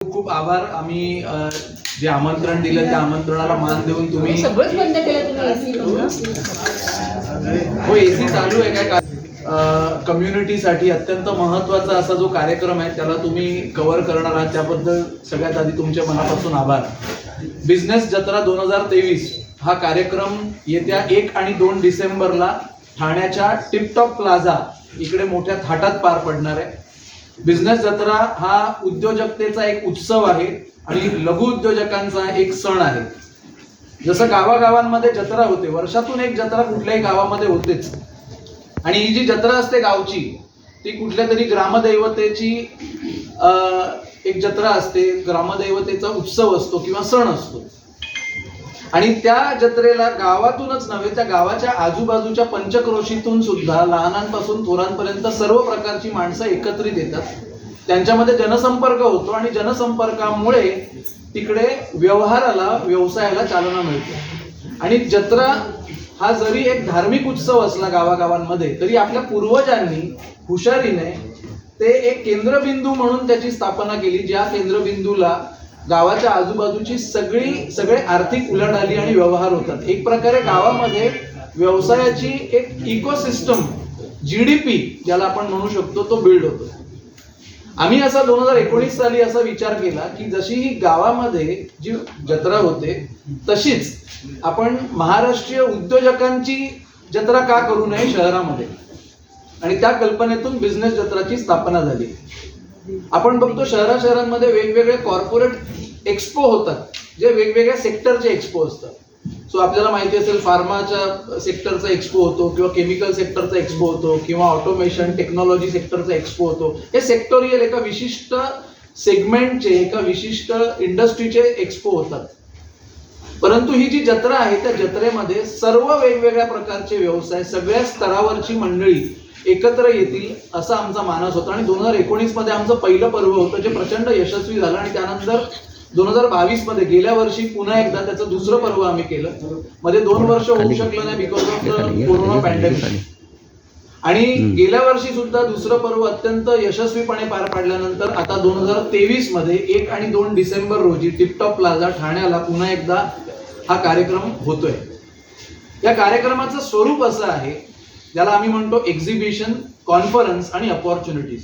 खूप आभार. आम्ही जे आमंत्रण दिलं त्या आमंत्रणाला मान देऊन तुम्ही सगळंच बंद केलं तुम्ही एसी हो एसी चालू आहे काय कम्युनिटीसाठी अत्यंत महत्त्वाचा असा जो कार्यक्रम आहे त्याला तुम्ही कव्हर करणार आहात त्याबद्दल सगळ्यात आधी तुमच्या मनापासून आभार. बिझनेस जत्रा 2023 हा कार्यक्रम येत्या 1 आणि 2 डिसेंबरला ठाण्याच्या टिपटॉप प्लाझा इकडे मोठ्या थाटात पार पडणार आहे. बिझनेस जत्रा हा उद्योजकतेचा एक उत्सव आहे आणि लघु उद्योजकांचा एक सण आहे. जसं गावागावांमध्ये जत्रा होते, वर्षातून एक जत्रा कुठल्याही गावामध्ये होतेच, आणि ही जी जत्रा असते गावची ती कुठल्या तरी ग्रामदैवतेची एक जत्रा असते, ग्रामदैवतेचा उत्सव असतो किंवा सण असतो. आणि त्या जत्रेला गावातूनच नव्हे त्या गावाच्या आजूबाजूच्या पंचक्रोशीतून सुद्धा लहानांपासून थोरांपर्यंत सर्व प्रकारची माणसं एकत्रित येतात. त्यांच्यामध्ये जनसंपर्क होतो आणि जनसंपर्कामुळे तिकडे व्यवसायाला चालना मिळते. आणि जत्रा हा जरी एक धार्मिक उत्सव असला गावागावांमध्ये तरी आपल्या पूर्वजांनी हुशारीने ते एक केंद्रबिंदू म्हणून त्याची स्थापना केली, ज्या केंद्रबिंदूला गावाच्या आजूबाजूची सगळे आर्थिक उलाढाली आणि व्यवहार होतात. एक प्रकारे गावामध्ये व्यवसायाची एक इकोसिस्टम GDP ज्याला आपण म्हणू शकतो तो बिल्ड होतो. आम्ही असा 2019 साली असा विचार केला की जशी ही गावामध्ये जी जत्रा होते तशीच आपण महाराष्ट्रीय उद्योजकांची जत्रा का करू नये शहरामध्ये, आणि त्या कल्पनेतून बिझनेस जत्राची स्थापना झाली. आपण बघतो शहरांमध्ये वेगवेगळे कॉर्पोरेट एक्सपो होतात, जे वेगवेगळ्या सेक्टरचे एक्सपो असतात. सो आपल्याला माहिती असेल फार्माच्या सेक्टरचा एक्सपो होतो किंवा केमिकल सेक्टरचा एक्सपो होतो किंवा ऑटोमेशन टेक्नॉलॉजी सेक्टरचा एक्सपो होतो. हे सेक्टोरियल एका विशिष्ट सेगमेंटचे एका विशिष्ट इंडस्ट्रीचे एक्सपो होतात. परंतु ही जी जत्रा आहे त्या जत्रेमध्ये सर्व वेगवेगळ्या प्रकारचे व्यवसाय, सगळ्या स्तरावरची मंडळी एकत्र येतील असा आमचा मानस होता. आणि 2019 मध्ये आमचं पहिलं पर्व होतं जे प्रचंड यशस्वी झालं. आणि त्यानंतर 2022 मध्ये गेल्या वर्षी पुन्हा एकदा त्याचं दुसरं पर्व आम्ही केलं. मध्ये 2 वर्ष होऊ शकलं नाही because of the corona pandemic. आणि गेल्या वर्षी सुद्धा दुसरं पर्व अत्यंत यशस्वीपणे पार पाडल्यानंतर आता 2023 मध्ये 1 आणि 2 डिसेंबर रोजी टिपटॉप प्लाझा ठाण्याला पुन्हा एकदा हा कार्यक्रम होतोय. या कार्यक्रमाचं स्वरूप असं आहे ज्याला आम्ही म्हणतो एक्झिबिशन, कॉन्फरन्स आणि अपॉर्च्युनिटीज,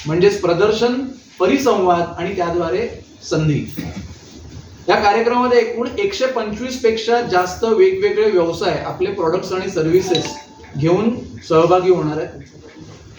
म्हणजेच प्रदर्शन, परिसंवाद आणि त्याद्वारे संधी. या कार्यक्रमामध्ये एकूण 125 पेक्षा जास्त वेगवेगळे व्यवसाय आपले प्रोडक्ट्स आणि सर्व्हिसेस घेऊन सहभागी होणार आहेत.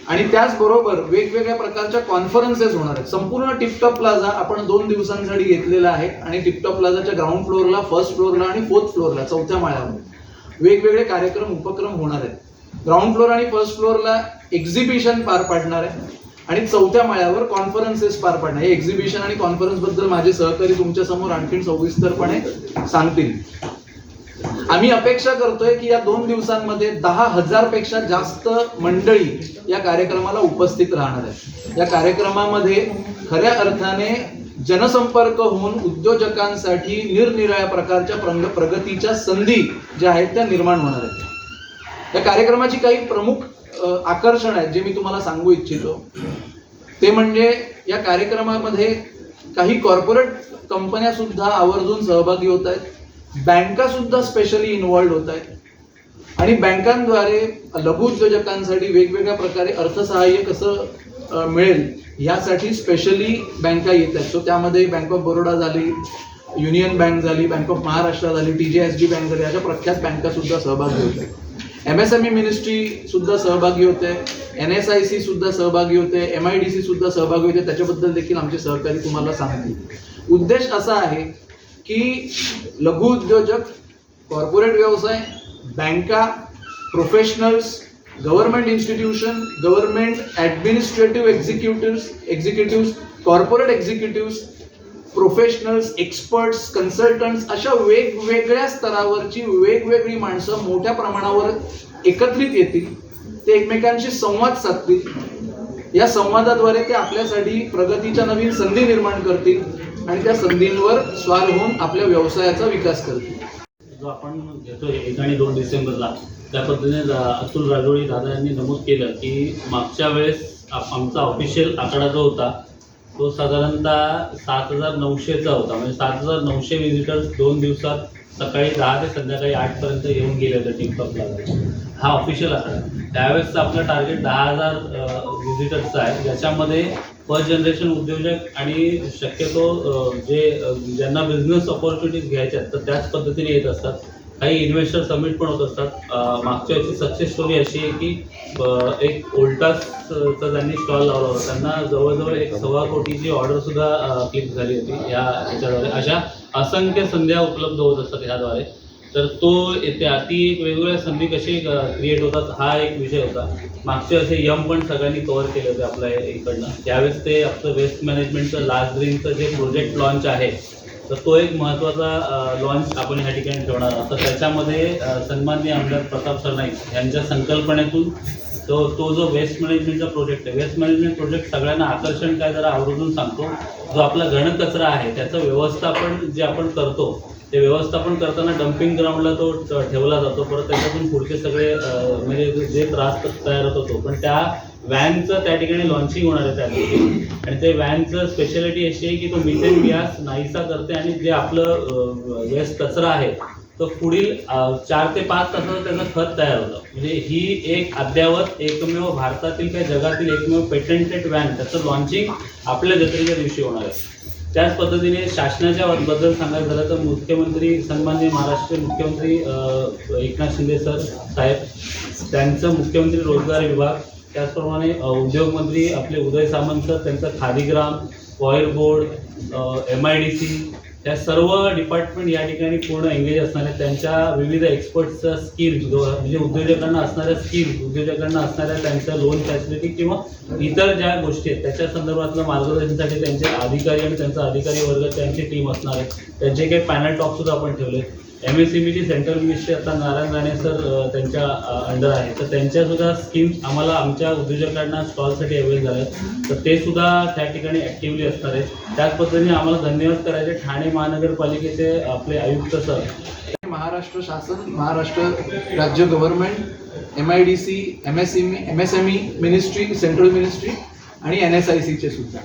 आणि त्याचबरोबर वेगवेगळ्या प्रकारच्या कॉन्फरन्सेस होणार आहेत. संपूर्ण टिपटॉप प्लाझा आपण 2 दिवसांसाठी घेतलेला आहे. आणि टिपटॉप प्लाझाच्या ग्राउंड फ्लोअरला, फर्स्ट फ्लोअरला आणि 4th फ्लोअरला, 4थ्या माळ्यावर वेगवेगळे कार्यक्रम उपक्रम होणार आहेत. ग्राउंड फ्लोअर आणि फर्स्ट फ्लोअरला एक्झिबिशन पार पाडणार आहे आणि 4थ्या माळ्यावर कॉन्फरन्सेस पार पाडणार. हे एक्झिबिशन आणि कॉन्फरन्स बद्दल माझे सहकारी तुमच्या समोर आणखी सविस्तरपणे सांगतील. आम्ही अपेक्षा करतोय की या 2 दिवसांमध्ये 10,000 पेक्षा जास्त मंडळी या कार्यक्रमाला उपस्थित राहणार आहेत. या कार्यक्रमामध्ये खऱ्या अर्थाने जनसंपर्क होऊन उद्योजकांसाठी निरनिराळ्या प्रकारच्या प्रगतीच्या संधी ज्या आहेत त्या निर्माण होणार आहेत. या कार्यक्रमाची काही प्रमुख आकर्षण आहेत जे मी तुम्हाला सांगू इच्छितो. ते म्हणजे या कार्यक्रमामध्ये काही कॉर्पोरेट कंपन्या सुद्धा आवर्जून सहभागी होत आहेत, बँका सुद्धा स्पेशली इन्व्हॉल्ड होत आहेत. आणि बँकांद्वारे लघु उद्योजकांसाठी वेगवेगळ्या प्रकारे अर्थसहाय्य कसं मिळेल यासाठी स्पेशली बँका येत आहेत. सो त्यामध्ये बँक ऑफ बरोडा झाली, युनियन बँक झाली, बँक ऑफ महाराष्ट्र झाली, TJSB बँक झाली, अशा प्रख्यात बँका सुद्धा सहभागी होत आहेत. MSME मिनिस्ट्री सुद्धा सहभागी होते, NSIC सुद्धा सहभागी होते, MIDC सुद्धा सहभागी होते. त्याच्याबद्दल देखील आमचे सहकारी तुम्हाला सांगतील. उद्देश असा आहे की लघु उद्योजक, कॉर्पोरेट व्यवसाय, बँका, professionals, government institution, government administrative executive, corporate executive, professionals, experts, consultants, अशा वेगवेगळ्या स्तरावरची वेगवेगळी माणसं मोठ्या प्रमाणावर एकत्रित येतील. ते एकमेकांशी संवाद साधतील. या संवादाद्वारे ते आपल्यासाठी प्रगतीच्या नवीन संधी निर्माण करतील आणि त्या संधींवर स्वार होऊन आपल्या व्यवसायाचा विकास करतील. जो आपण घेतोय 1 आणि 2 डिसेंबरला, त्या पद्धतीने अतुल राजोळी दादा यांनी नमूद केलं की मागच्या वेळेस आमचा ऑफिशियल आकडा जो होता तो साधारणतः 7,900चा होता. म्हणजे 7,900 व्हिजिटर्स 2 दिवसात सकाळी 10 ते संध्याकाळी 8 पर्यंत येऊन गेले होते टिकटॉक प्लाझाला. हा ऑफिशियल आकडा. त्यावेळेसचं आपलं टार्गेट 10,000 व्हिजिटर्सचं आहे, ज्याच्यामध्ये फर्स्ट जनरेशन उद्योजक आणि शक्यतो ज्यांना बिझनेस ऑपॉर्च्युनिटीज घ्यायच्या आहेत तर त्याच पद्धतीने येत असतात. काही इन्व्हेस्टर समिट पण होत असतात. मागच्या याची सक्सेस स्टोरी अशी आहे की एक ओल्टासचा त्यांनी स्टॉल लावला होता. त्यांना जवळजवळ 1.25 कोटीची ऑर्डरसुद्धा क्लिक झाली होती याच्याद्वारे. अशा असंख्य संध्या उपलब्ध होत असतात ह्याद्वारे. तर तो येते ती एक वेगवेगळ्या संधी कशी क्रिएट होतात हा एक विषय होता. मागचे असे यम पण सगळ्यांनी कव्हर केले होते आपल्या इकडनं. त्यावेळेस ते आपलं वेस्ट मॅनेजमेंटचं लास्ट ड्रिंकचं जे प्रोजेक्ट लॉन्च आहे तर तो एक महत्त्वाचा लॉन्च आपण ह्या ठिकाणी ठेवणार आहोत. तर त्याच्यामध्ये सन्माननीय आमदार प्रताप सरनाईक यांच्या संकल्पनेतून तो जो वेस्ट मॅनेजमेंटचा प्रोजेक्ट आहे, वेस्ट मॅनेजमेंट प्रोजेक्ट सगळ्यांना आकर्षण काय जरा आवर्जून सांगतो. जो आपला घनकचरा आहे त्याचं व्यवस्थापन जे आपण करतो ते व्यवस्थापन करताना डम्पिंग ग्राउंडला तो ठेवला जातो. परत त्याच्यातून पुढचे सगळे म्हणजे जे त्रास तयार होतो पण त्या व्हॅनचं त्या ठिकाणी लॉन्चिंग होणार आहे त्या दिवशी. आणि ते व्हॅनचं स्पेशालिटी अशी आहे की तो मिथेन गॅस नाहीसा करते आणि जे आपलं वेस्ट कचरा आहे तो पुढील 4 ते 5 तासात त्याचं खत तयार होतं. म्हणजे ही एक अद्ययावत एकमेव भारतातील काय जगातील एकमेव पेटंटेड व्हॅन त्याचं लॉन्चिंग आपल्या जत्रेच्या दिवशी होणार आहे. त्याच पद्धतीने शासनाच्या बद्दल सांगायचं झालं तर मुख्यमंत्री सन्माननीय महाराष्ट्र मुख्यमंत्री एकनाथ शिंदे साहेब त्यांचं मुख्यमंत्री रोजगार विभाग, त्याचप्रमाणे उद्योगमंत्री आपले उदय सामंत सर त्यांचं खादीग्राम, वॉयर बोर्ड, MIDC या सर्व डिपार्टमेंट या ठिकाणी पूर्ण एंगेज असणार आहेत. त्यांच्या विविध एक्सपर्ट्सच्या स्कीम्स म्हणजे उद्योजकांना असणाऱ्या स्कीम्स, उद्योजकांना असणाऱ्या त्यांच्या लोन फॅसिलिटी किंवा इतर ज्या गोष्टी आहेत त्याच्या संदर्भातलं मार्गदर्शनासाठी त्यांचे अधिकारी आणि त्यांचा अधिकारी वर्ग त्यांची टीम असणार आहे. त्यांचे काही पॅनल टॉकसुद्धा आपण ठेवले. MSMEची सेंट्रल मिनिस्ट्री आता नारायण राणे सर त्यांच्या अंडर आहे तर त्यांच्यासुद्धा स्कीम्स आम्हाला आमच्या उद्योजकांना स्टॉलसाठी अवेलेबल झाले आहेत. तर ते सुद्धा त्या ठिकाणी ॲक्टिव्हली असणार आहेत. त्याच पद्धतीने आम्हाला धन्यवाद करायचे ठाणे महानगरपालिकेचे आपले आयुक्त सर, महाराष्ट्र शासन, महाराष्ट्र राज्य government, MIDC, MSME ministry, central ministry आणि NSICचे सुद्धा.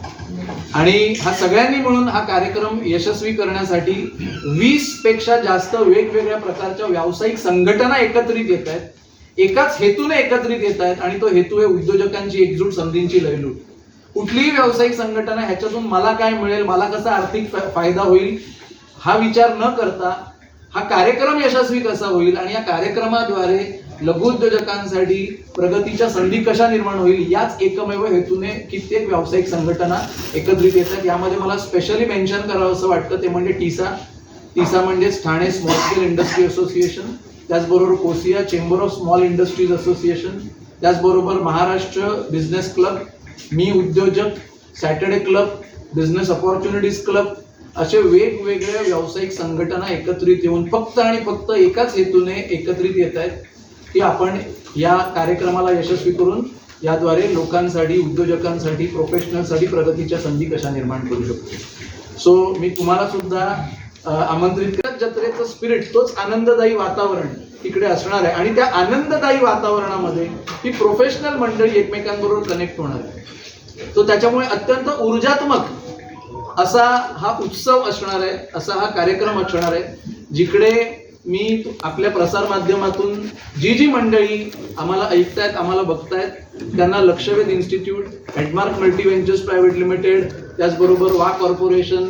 आणि हा सगळ्यांनी मिळून हा कार्यक्रम यशस्वी करण्यासाठी 20 पेक्षा जास्त वेगवेगळ्या प्रकारच्या व्यावसायिक संघटना एकत्रित येत आहेत. एकाच हेतूने एकत्रित येत आहेत आणि तो हेतू आहे उद्योजकांची एकजूट, संधींची लयलूट. कुठलीही व्यावसायिक संघटना ह्याच्यातून मला काय मिळेल, मला कसा आर्थिक फायदा होईल हा विचार न करता हा कार्यक्रम यशस्वी कसा होईल आणि या कार्यक्रमाद्वारे लघुउद्योजकांसाठी प्रगतीच्या संधी कशा निर्माण होईल याच एकमेव हेतूने कित्येक व्यावसायिक संघटना एकत्रित येतात. यामध्ये मला स्पेशली मेन्शन करावं असं वाटतं ते म्हणजे टिसा म्हणजेच Thane small scale industry association, त्याचबरोबर कोसिया chamber of small industries association, त्याचबरोबर महाराष्ट्र बिझनेस क्लब, मी उद्योजक, Saturday club, business opportunities club असे वेगवेगळ्या व्यावसायिक संघटना एकत्रित येऊन फक्त आणि फक्त एकाच हेतूने एकत्रित येत आहेत की आपण या कार्यक्रमाला यशस्वी करून याद्वारे लोकांसाठी, उद्योजकांसाठी, प्रोफेशनलसाठी प्रगतीच्या संधी कशा निर्माण करू शकतो. सो मी तुम्हाला सुद्धा आमंत्रित करत. जत्रेचं स्पिरिट तोच आनंददायी वातावरण तिकडे असणार आहे आणि त्या आनंददायी वातावरणामध्ये ही प्रोफेशनल मंडळी एकमेकांबरोबर कनेक्ट होणार आहे. तो त्याच्यामुळे अत्यंत ऊर्जात्मक असा हा उत्सव असणार आहे, असा हा कार्यक्रम असणार आहे, जिकडे मी आपल्या प्रसार माध्यमातून जी मंडळी आम्हाला ऐकतायत, आम्हाला बघतायत त्यांना Lakshvedh institute, Headmark multi ventures private limited, त्याचबरोबर वा कॉर्पोरेशन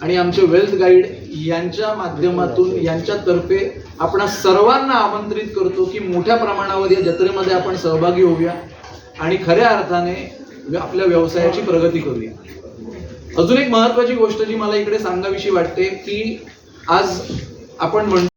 आणि आमचे वेल्थ गाईड यांच्या माध्यमातून यांच्यातर्फे आपण सर्वांना आमंत्रित करतो की मोठ्या प्रमाणावर या जत्रेमध्ये आपण सहभागी होऊया आणि खऱ्या अर्थाने आपल्या व्यवसायाची प्रगती करूया. अजून एक महत्त्वाची गोष्ट जी मला इकडे सांगावीशी वाटते की आज आपण